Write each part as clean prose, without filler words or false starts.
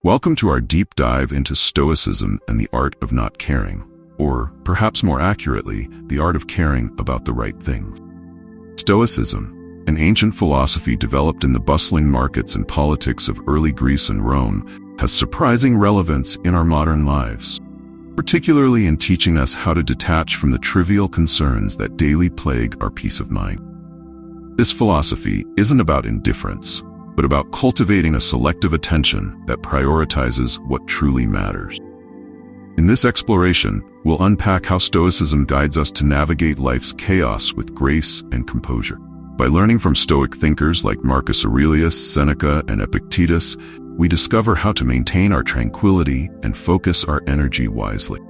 Welcome to our deep dive into Stoicism and the art of not caring, or perhaps more accurately, the art of caring about the right things. Stoicism, an ancient philosophy developed in the bustling markets and politics of early Greece and Rome, has surprising relevance in our modern lives, particularly in teaching us how to detach from the trivial concerns that daily plague our peace of mind. This philosophy isn't about indifference, but about cultivating a selective attention that prioritizes what truly matters. In this exploration, we'll unpack how Stoicism guides us to navigate life's chaos with grace and composure. By learning from Stoic thinkers like Marcus Aurelius, Seneca, and Epictetus, we discover how to maintain our tranquility and focus our energy wisely.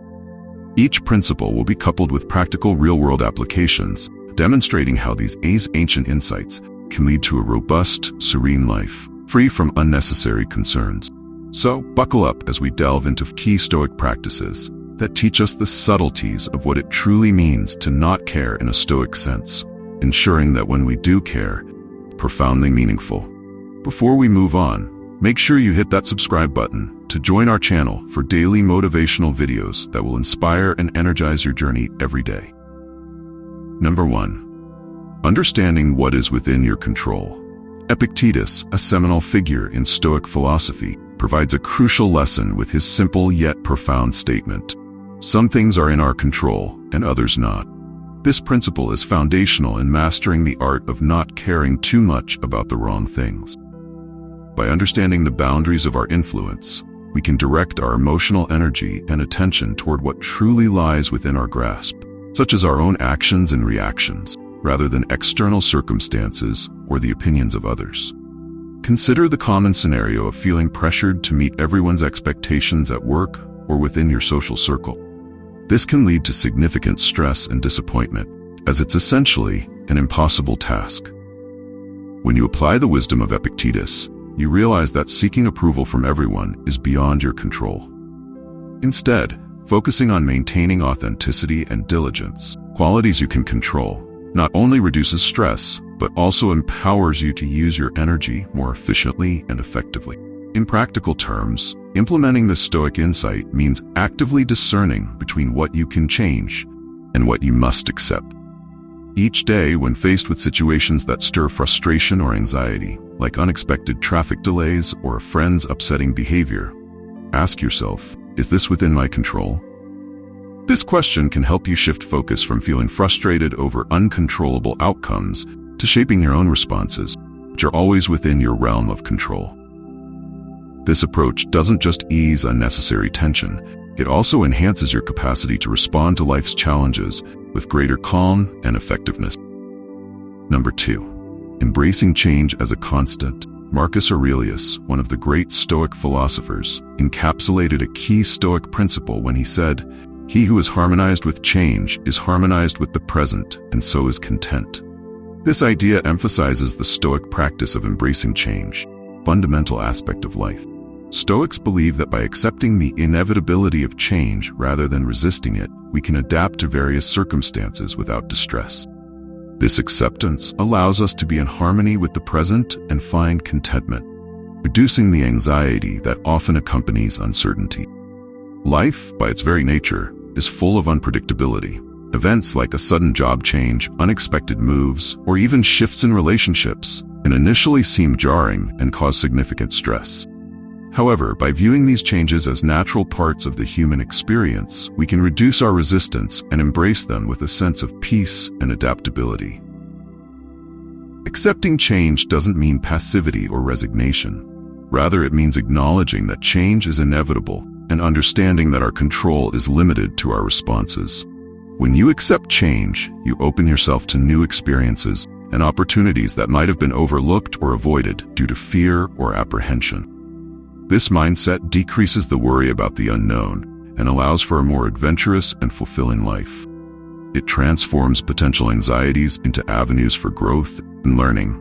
Each principle will be coupled with practical real-world applications, demonstrating how these ancient insights can lead to a robust, serene life, free from unnecessary concerns. So, buckle up as we delve into key Stoic practices that teach us the subtleties of what it truly means to not care in a Stoic sense, ensuring that when we do care, profoundly meaningful. Before we move on, make sure you hit that subscribe button to join our channel for daily motivational videos that will inspire and energize your journey every day. Number 1. Understanding what is within your control. Epictetus, a seminal figure in Stoic philosophy, provides a crucial lesson with his simple yet profound statement: some things are in our control and others not. This principle is foundational in mastering the art of not caring too much about the wrong things. By understanding the boundaries of our influence, we can direct our emotional energy and attention toward what truly lies within our grasp, such as our own actions and reactions, rather than external circumstances or the opinions of others. Consider the common scenario of feeling pressured to meet everyone's expectations at work or within your social circle. This can lead to significant stress and disappointment, as it's essentially an impossible task. When you apply the wisdom of Epictetus, you realize that seeking approval from everyone is beyond your control. Instead, focusing on maintaining authenticity and diligence, qualities you can control, not only reduces stress, but also empowers you to use your energy more efficiently and effectively. In practical terms, implementing this Stoic insight means actively discerning between what you can change and what you must accept. Each day, when faced with situations that stir frustration or anxiety, like unexpected traffic delays or a friend's upsetting behavior, ask yourself, is this within my control? This question can help you shift focus from feeling frustrated over uncontrollable outcomes to shaping your own responses, which are always within your realm of control. This approach doesn't just ease unnecessary tension, it also enhances your capacity to respond to life's challenges with greater calm and effectiveness. Number 2. Embracing change as a constant. Marcus Aurelius, one of the great Stoic philosophers, encapsulated a key Stoic principle when he said, "He who is harmonized with change is harmonized with the present, and so is content." This idea emphasizes the Stoic practice of embracing change, a fundamental aspect of life. Stoics believe that by accepting the inevitability of change rather than resisting it, we can adapt to various circumstances without distress. This acceptance allows us to be in harmony with the present and find contentment, reducing the anxiety that often accompanies uncertainty. Life, by its very nature, is full of unpredictability. Events like a sudden job change, unexpected moves, or even shifts in relationships can initially seem jarring and cause significant stress. However, by viewing these changes as natural parts of the human experience, we can reduce our resistance and embrace them with a sense of peace and adaptability. Accepting change doesn't mean passivity or resignation. Rather, it means acknowledging that change is inevitable and understanding that our control is limited to our responses. When you accept change, you open yourself to new experiences and opportunities that might have been overlooked or avoided due to fear or apprehension. This mindset decreases the worry about the unknown and allows for a more adventurous and fulfilling life. It transforms potential anxieties into avenues for growth and learning.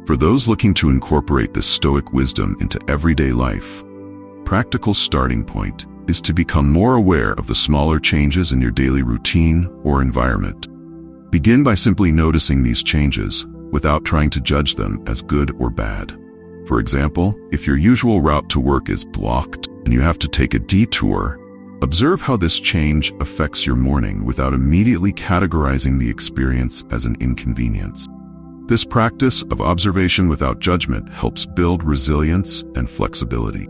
For those looking to incorporate this Stoic wisdom into everyday life, practical starting point is to become more aware of the smaller changes in your daily routine or environment. Begin by simply noticing these changes without trying to judge them as good or bad. For example, if your usual route to work is blocked and you have to take a detour, observe how this change affects your morning without immediately categorizing the experience as an inconvenience. This practice of observation without judgment helps build resilience and flexibility.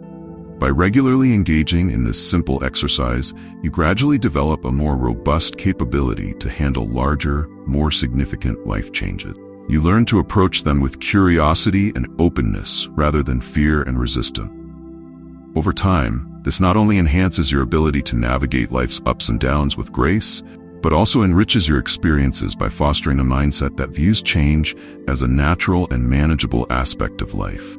By regularly engaging in this simple exercise, you gradually develop a more robust capability to handle larger, more significant life changes. You learn to approach them with curiosity and openness rather than fear and resistance. Over time, this not only enhances your ability to navigate life's ups and downs with grace, but also enriches your experiences by fostering a mindset that views change as a natural and manageable aspect of life.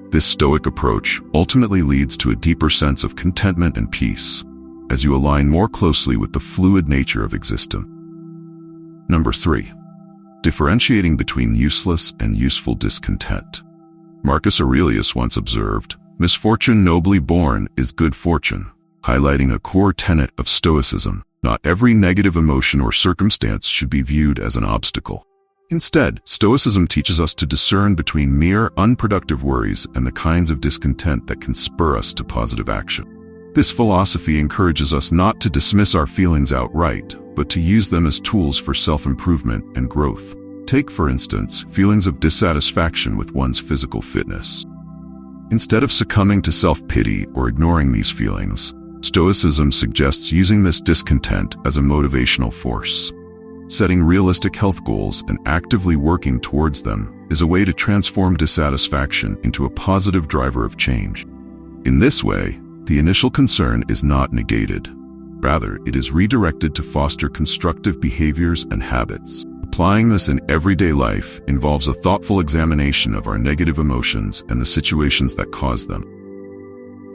This Stoic approach ultimately leads to a deeper sense of contentment and peace, as you align more closely with the fluid nature of existence. Number 3. Differentiating between useless and useful discontent. Marcus Aurelius once observed, "Misfortune nobly born is good fortune," highlighting a core tenet of Stoicism. Not every negative emotion or circumstance should be viewed as an obstacle. Instead, Stoicism teaches us to discern between mere unproductive worries and the kinds of discontent that can spur us to positive action. This philosophy encourages us not to dismiss our feelings outright, but to use them as tools for self-improvement and growth. Take, for instance, feelings of dissatisfaction with one's physical fitness. Instead of succumbing to self-pity or ignoring these feelings, Stoicism suggests using this discontent as a motivational force. Setting realistic health goals and actively working towards them is a way to transform dissatisfaction into a positive driver of change. In this way, the initial concern is not negated. Rather, it is redirected to foster constructive behaviors and habits. Applying this in everyday life involves a thoughtful examination of our negative emotions and the situations that cause them.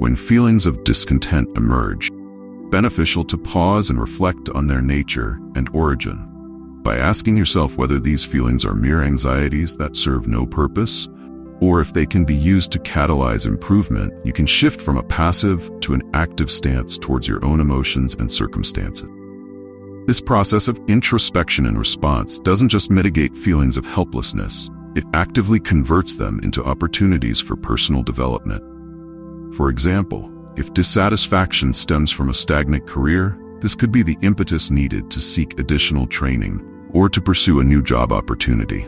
When feelings of discontent emerge, it's beneficial to pause and reflect on their nature and origin. By asking yourself whether these feelings are mere anxieties that serve no purpose, or if they can be used to catalyze improvement, you can shift from a passive to an active stance towards your own emotions and circumstances. This process of introspection and response doesn't just mitigate feelings of helplessness, it actively converts them into opportunities for personal development. For example, if dissatisfaction stems from a stagnant career, this could be the impetus needed to seek additional training or to pursue a new job opportunity.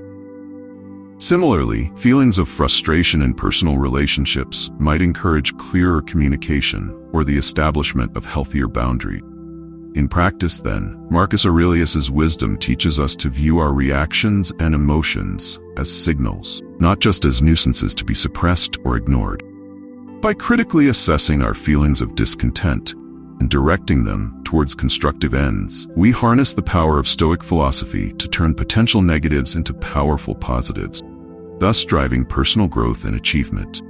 Similarly, feelings of frustration in personal relationships might encourage clearer communication or the establishment of healthier boundaries. In practice, then, Marcus Aurelius's wisdom teaches us to view our reactions and emotions as signals, not just as nuisances to be suppressed or ignored. By critically assessing our feelings of discontent and directing them towards constructive ends, we harness the power of Stoic philosophy to turn potential negatives into powerful positives, thus driving personal growth and achievement.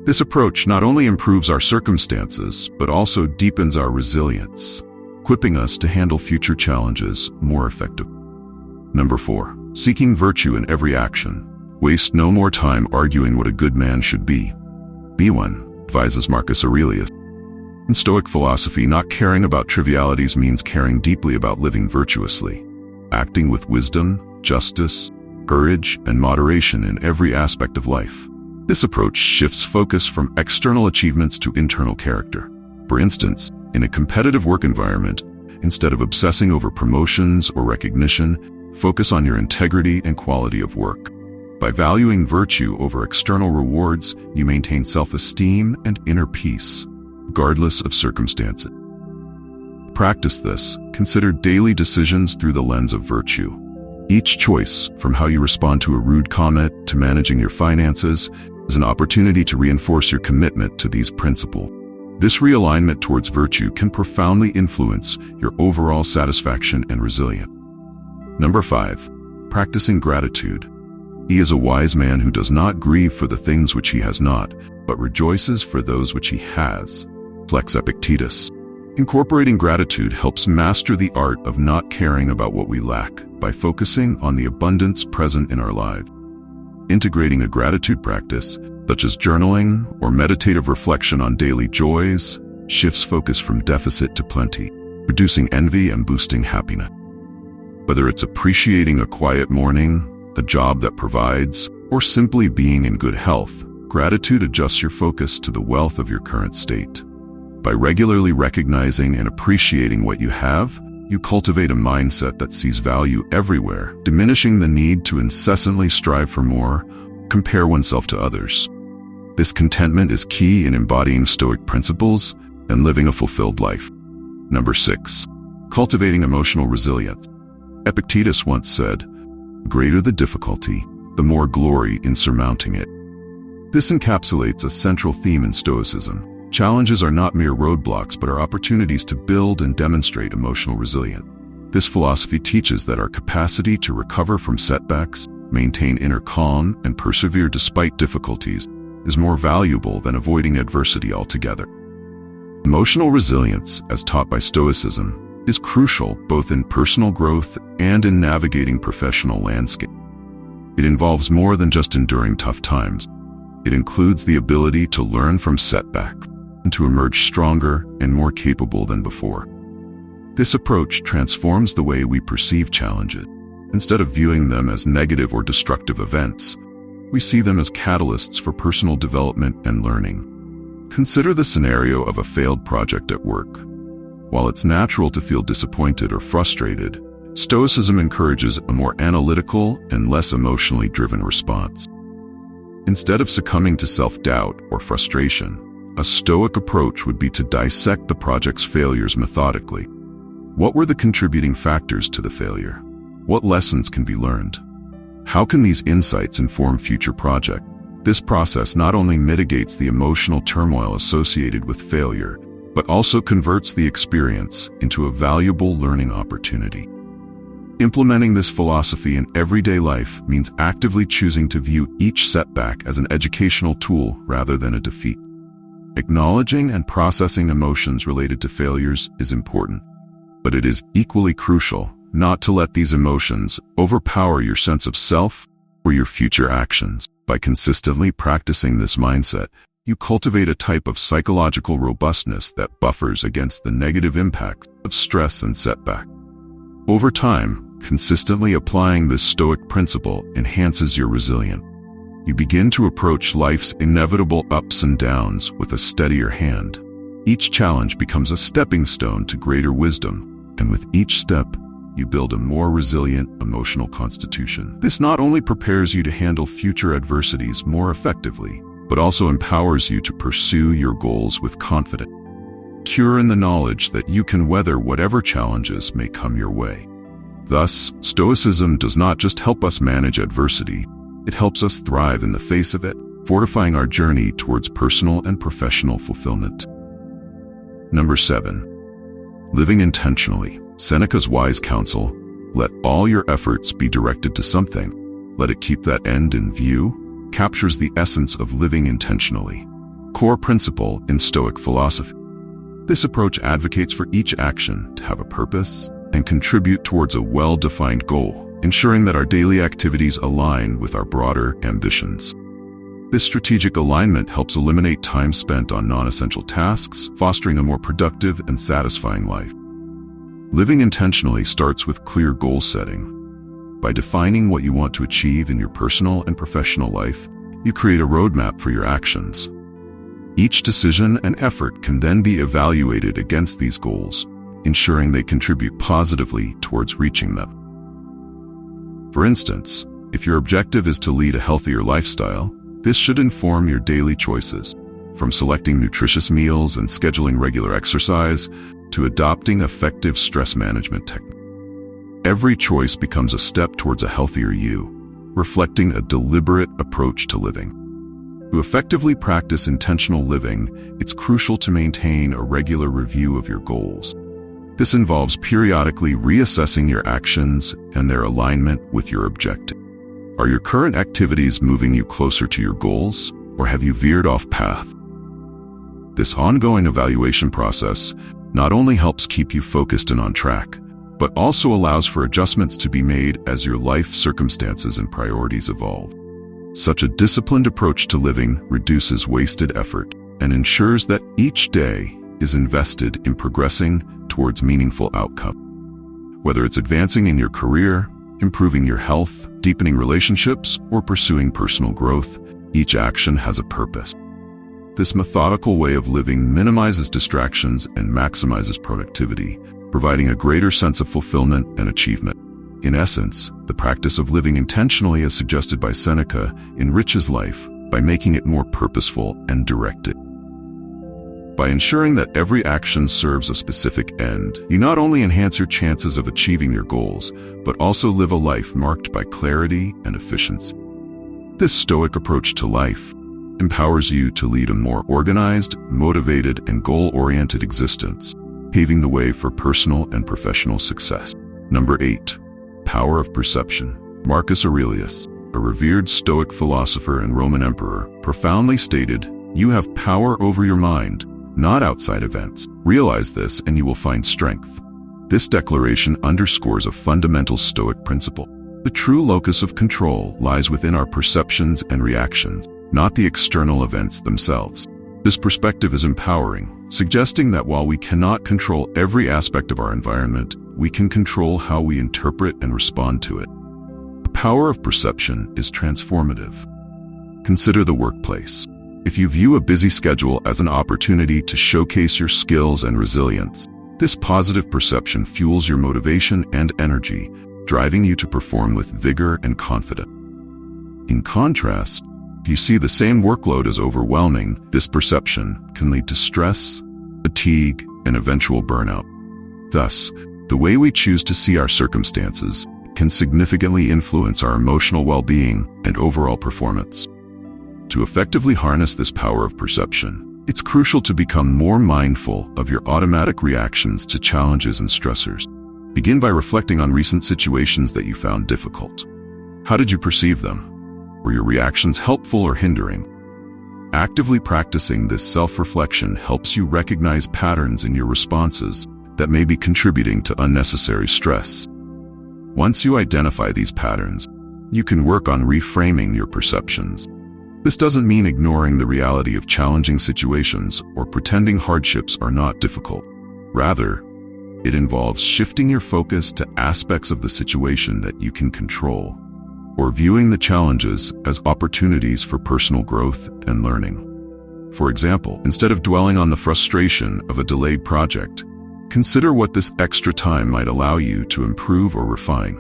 This approach not only improves our circumstances, but also deepens our resilience, equipping us to handle future challenges more effectively. Number 4. Seeking virtue in every action. Waste no more time arguing what a good man should be. Be one, advises Marcus Aurelius. In Stoic philosophy, not caring about trivialities means caring deeply about living virtuously, acting with wisdom, justice, courage, and moderation in every aspect of life. This approach shifts focus from external achievements to internal character. For instance, in a competitive work environment, instead of obsessing over promotions or recognition, focus on your integrity and quality of work. By valuing virtue over external rewards, you maintain self-esteem and inner peace, regardless of circumstances. To practice this, consider daily decisions through the lens of virtue. Each choice, from how you respond to a rude comment to managing your finances, is an opportunity to reinforce your commitment to these principles. This realignment towards virtue can profoundly influence your overall satisfaction and resilience. Number 5. Practicing gratitude. He is a wise man who does not grieve for the things which he has not, but rejoices for those which he has. Reflects Epictetus. Incorporating gratitude helps master the art of not caring about what we lack by focusing on the abundance present in our lives. Integrating a gratitude practice, such as journaling or meditative reflection on daily joys, shifts focus from deficit to plenty, reducing envy and boosting happiness. Whether it's appreciating a quiet morning, a job that provides, or simply being in good health, gratitude adjusts your focus to the wealth of your current state. By regularly recognizing and appreciating what you have, you cultivate a mindset that sees value everywhere, diminishing the need to incessantly strive for more, compare oneself to others. This contentment is key in embodying Stoic principles and living a fulfilled life. Number 6. Cultivating emotional resilience. Epictetus once said, "The greater the difficulty, the more glory in surmounting it." This encapsulates a central theme in Stoicism. Challenges are not mere roadblocks, but are opportunities to build and demonstrate emotional resilience. This philosophy teaches that our capacity to recover from setbacks, maintain inner calm, and persevere despite difficulties is more valuable than avoiding adversity altogether. Emotional resilience, as taught by Stoicism, is crucial both in personal growth and in navigating professional landscape. It involves more than just enduring tough times. It includes the ability to learn from setbacks and to emerge stronger and more capable than before. This approach transforms the way we perceive challenges. Instead of viewing them as negative or destructive events, we see them as catalysts for personal development and learning. Consider the scenario of a failed project at work. While it's natural to feel disappointed or frustrated, Stoicism encourages a more analytical and less emotionally driven response. Instead of succumbing to self-doubt or frustration, a Stoic approach would be to dissect the project's failures methodically. What were the contributing factors to the failure? What lessons can be learned? How can these insights inform future projects? This process not only mitigates the emotional turmoil associated with failure, but also converts the experience into a valuable learning opportunity. Implementing this philosophy in everyday life means actively choosing to view each setback as an educational tool rather than a defeat. Acknowledging and processing emotions related to failures is important, but it is equally crucial not to let these emotions overpower your sense of self or your future actions. By consistently practicing this mindset, you cultivate a type of psychological robustness that buffers against the negative impacts of stress and setback. Over time, consistently applying this Stoic principle enhances your resilience. You begin to approach life's inevitable ups and downs with a steadier hand. Each challenge becomes a stepping stone to greater wisdom, and with each step, you build a more resilient emotional constitution. This not only prepares you to handle future adversities more effectively, but also empowers you to pursue your goals with confidence, secure in the knowledge that you can weather whatever challenges may come your way. Thus, Stoicism does not just help us manage adversity, it helps us thrive in the face of it, fortifying our journey towards personal and professional fulfillment. Number 7. Living intentionally. Seneca's wise counsel, "Let all your efforts be directed to something. Let it keep that end in view," captures the essence of living intentionally, core principle in Stoic philosophy. This approach advocates for each action to have a purpose and contribute towards a well-defined goal, ensuring that our daily activities align with our broader ambitions. This strategic alignment helps eliminate time spent on non-essential tasks, fostering a more productive and satisfying life. Living intentionally starts with clear goal setting. By defining what you want to achieve in your personal and professional life, you create a roadmap for your actions. Each decision and effort can then be evaluated against these goals, ensuring they contribute positively towards reaching them. For instance, if your objective is to lead a healthier lifestyle, this should inform your daily choices, from selecting nutritious meals and scheduling regular exercise to adopting effective stress management techniques. Every choice becomes a step towards a healthier you, reflecting a deliberate approach to living. To effectively practice intentional living, it's crucial to maintain a regular review of your goals. This involves periodically reassessing your actions and their alignment with your objective. Are your current activities moving you closer to your goals, or have you veered off path? This ongoing evaluation process not only helps keep you focused and on track, but also allows for adjustments to be made as your life circumstances and priorities evolve. Such a disciplined approach to living reduces wasted effort and ensures that each day is invested in progressing towards meaningful outcomes. Whether it's advancing in your career, improving your health, deepening relationships, or pursuing personal growth, each action has a purpose. This methodical way of living minimizes distractions and maximizes productivity, providing a greater sense of fulfillment and achievement. In essence, the practice of living intentionally, as suggested by Seneca, enriches life by making it more purposeful and directed. By ensuring that every action serves a specific end, you not only enhance your chances of achieving your goals, but also live a life marked by clarity and efficiency. This Stoic approach to life empowers you to lead a more organized, motivated, and goal-oriented existence, paving the way for personal and professional success. Number 8. Power of perception. Marcus Aurelius, a revered Stoic philosopher and Roman emperor, profoundly stated, "You have power over your mind, not outside events. Realize this and you will find strength." This declaration underscores a fundamental Stoic principle. The true locus of control lies within our perceptions and reactions, not the external events themselves. This perspective is empowering, suggesting that while we cannot control every aspect of our environment, we can control how we interpret and respond to it. The power of perception is transformative. Consider the workplace. If you view a busy schedule as an opportunity to showcase your skills and resilience, this positive perception fuels your motivation and energy, driving you to perform with vigor and confidence. In contrast, if you see the same workload as overwhelming, this perception can lead to stress, fatigue, and eventual burnout. Thus, the way we choose to see our circumstances can significantly influence our emotional well-being and overall performance. To effectively harness this power of perception, it's crucial to become more mindful of your automatic reactions to challenges and stressors. Begin by reflecting on recent situations that you found difficult. How did you perceive them? Were your reactions helpful or hindering? Actively practicing this self-reflection helps you recognize patterns in your responses that may be contributing to unnecessary stress. Once you identify these patterns, you can work on reframing your perceptions. This doesn't mean ignoring the reality of challenging situations or pretending hardships are not difficult. Rather, it involves shifting your focus to aspects of the situation that you can control, or viewing the challenges as opportunities for personal growth and learning. For example, instead of dwelling on the frustration of a delayed project, consider what this extra time might allow you to improve or refine.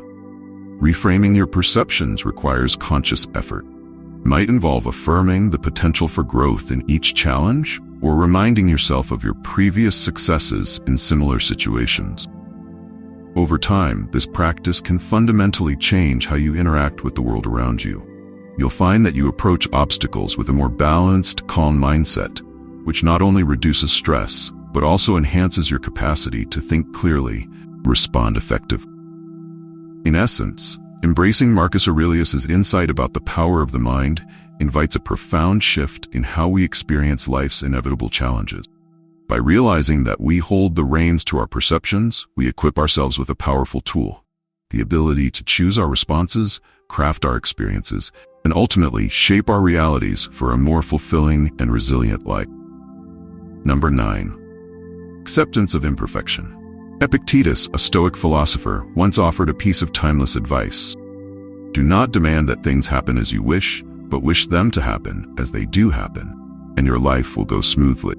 Reframing your perceptions requires conscious effort. It might involve affirming the potential for growth in each challenge or reminding yourself of your previous successes in similar situations. Over time, this practice can fundamentally change how you interact with the world around you. You'll find that you approach obstacles with a more balanced, calm mindset, which not only reduces stress, but also enhances your capacity to think clearly, respond effectively. In essence, embracing Marcus Aurelius's insight about the power of the mind invites a profound shift in how we experience life's inevitable challenges. By realizing that we hold the reins to our perceptions, we equip ourselves with a powerful tool, the ability to choose our responses, craft our experiences, and ultimately shape our realities for a more fulfilling and resilient life. Number 9. Acceptance of imperfection. Epictetus, a Stoic philosopher, once offered a piece of timeless advice. Do not demand that things happen as you wish, but wish them to happen as they do happen, and your life will go smoothly.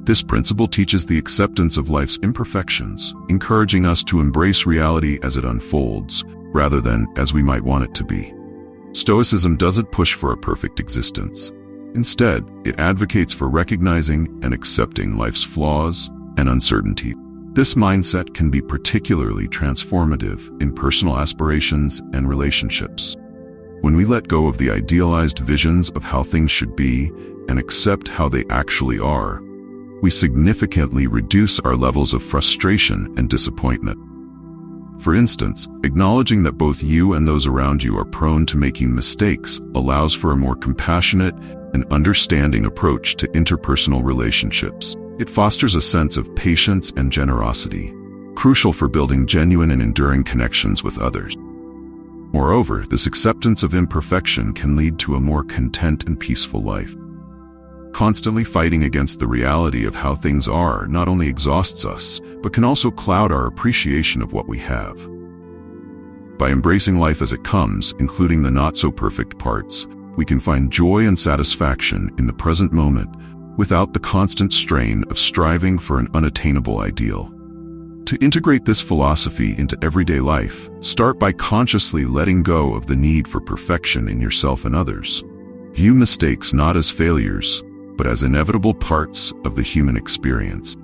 This principle teaches the acceptance of life's imperfections, encouraging us to embrace reality as it unfolds, rather than as we might want it to be. Stoicism doesn't push for a perfect existence. Instead, it advocates for recognizing and accepting life's flaws and uncertainty. This mindset can be particularly transformative in personal aspirations and relationships. When we let go of the idealized visions of how things should be and accept how they actually are, we significantly reduce our levels of frustration and disappointment. For instance, acknowledging that both you and those around you are prone to making mistakes allows for a more compassionate and understanding approach to interpersonal relationships. It fosters a sense of patience and generosity, crucial for building genuine and enduring connections with others. Moreover, this acceptance of imperfection can lead to a more content and peaceful life. Constantly fighting against the reality of how things are not only exhausts us, but can also cloud our appreciation of what we have. By embracing life as it comes, including the not-so-perfect parts, we can find joy and satisfaction in the present moment without the constant strain of striving for an unattainable ideal. To integrate this philosophy into everyday life, start by consciously letting go of the need for perfection in yourself and others. View mistakes not as failures, but as inevitable parts of the human experience,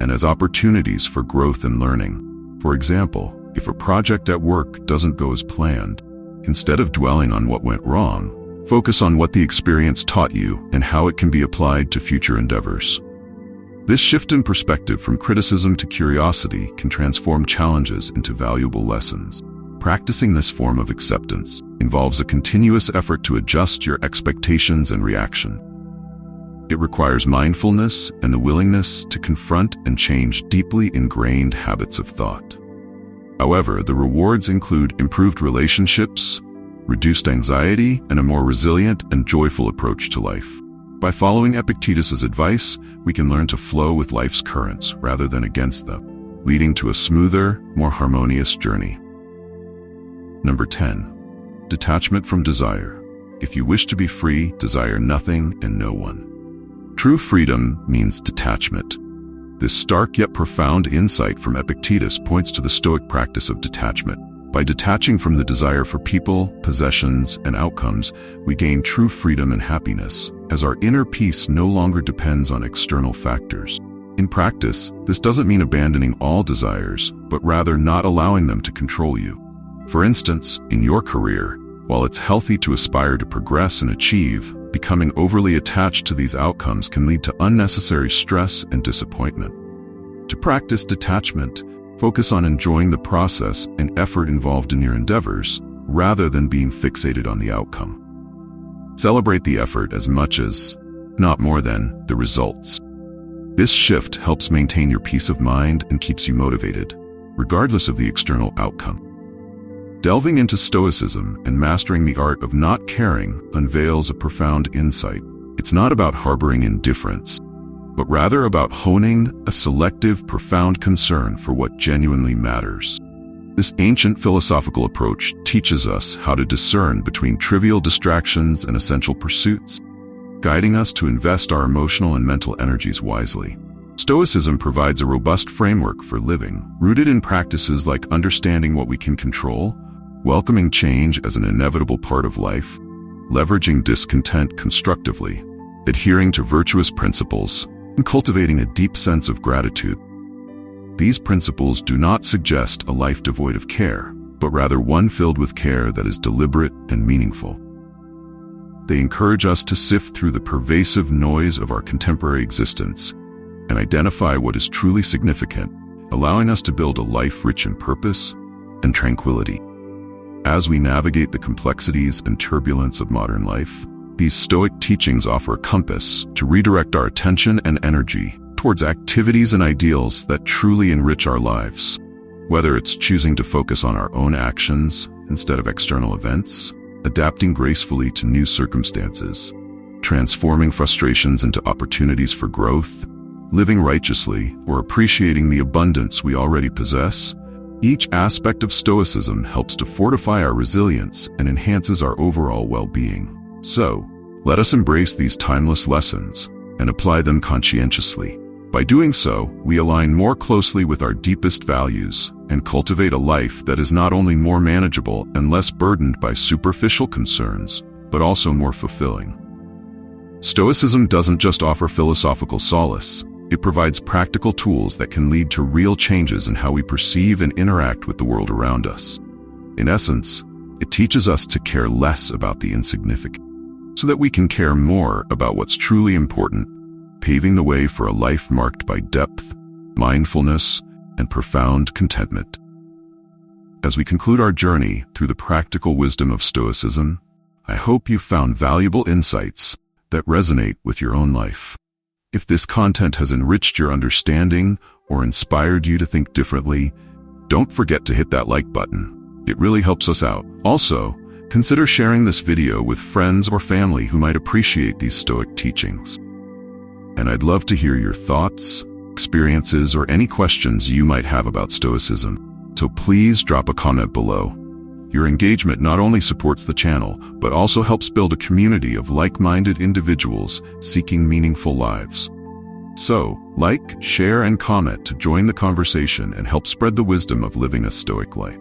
and as opportunities for growth and learning. For example, if a project at work doesn't go as planned, instead of dwelling on what went wrong, focus on what the experience taught you and how it can be applied to future endeavors. This shift in perspective from criticism to curiosity can transform challenges into valuable lessons. Practicing this form of acceptance involves a continuous effort to adjust your expectations and reaction. It requires mindfulness and the willingness to confront and change deeply ingrained habits of thought. However, the rewards include improved relationships, reduced anxiety, and a more resilient and joyful approach to life. By following Epictetus's advice, we can learn to flow with life's currents rather than against them, leading to a smoother, more harmonious journey. Number 10. Detachment from desire. If you wish to be free, desire nothing and no one. True freedom means detachment. This stark yet profound insight from Epictetus points to the Stoic practice of detachment. By detaching from the desire for people, possessions, and outcomes, we gain true freedom and happiness, as our inner peace no longer depends on external factors. In practice, this doesn't mean abandoning all desires, but rather not allowing them to control you. For instance, in your career, while it's healthy to aspire to progress and achieve, becoming overly attached to these outcomes can lead to unnecessary stress and disappointment. To practice detachment, focus on enjoying the process and effort involved in your endeavors, rather than being fixated on the outcome. Celebrate the effort as much as, not more than, the results. This shift helps maintain your peace of mind and keeps you motivated, regardless of the external outcome. Delving into Stoicism and mastering the art of not caring unveils a profound insight. It's not about harboring indifference, but rather about honing a selective, profound concern for what genuinely matters. This ancient philosophical approach teaches us how to discern between trivial distractions and essential pursuits, guiding us to invest our emotional and mental energies wisely. Stoicism provides a robust framework for living, rooted in practices like understanding what we can control, welcoming change as an inevitable part of life, leveraging discontent constructively, adhering to virtuous principles, and cultivating a deep sense of gratitude. These principles do not suggest a life devoid of care, but rather one filled with care that is deliberate and meaningful. They encourage us to sift through the pervasive noise of our contemporary existence and identify what is truly significant, allowing us to build a life rich in purpose and tranquility. As we navigate the complexities and turbulence of modern life, these Stoic teachings offer a compass to redirect our attention and energy towards activities and ideals that truly enrich our lives. Whether it's choosing to focus on our own actions instead of external events, adapting gracefully to new circumstances, transforming frustrations into opportunities for growth, living righteously, or appreciating the abundance we already possess, each aspect of Stoicism helps to fortify our resilience and enhances our overall well-being. So, let us embrace these timeless lessons and apply them conscientiously. By doing so, we align more closely with our deepest values and cultivate a life that is not only more manageable and less burdened by superficial concerns, but also more fulfilling. Stoicism doesn't just offer philosophical solace. It provides practical tools that can lead to real changes in how we perceive and interact with the world around us. In essence, it teaches us to care less about the insignificant, so that we can care more about what's truly important, paving the way for a life marked by depth, mindfulness, and profound contentment. As we conclude our journey through the practical wisdom of Stoicism, I hope you found valuable insights that resonate with your own life. If this content has enriched your understanding or inspired you to think differently, don't forget to hit that like button. It really helps us out. Also, consider sharing this video with friends or family who might appreciate these Stoic teachings. And I'd love to hear your thoughts, experiences, or any questions you might have about Stoicism. So please drop a comment below. Your engagement not only supports the channel, but also helps build a community of like-minded individuals seeking meaningful lives. So, like, share, and comment to join the conversation and help spread the wisdom of living a Stoic life.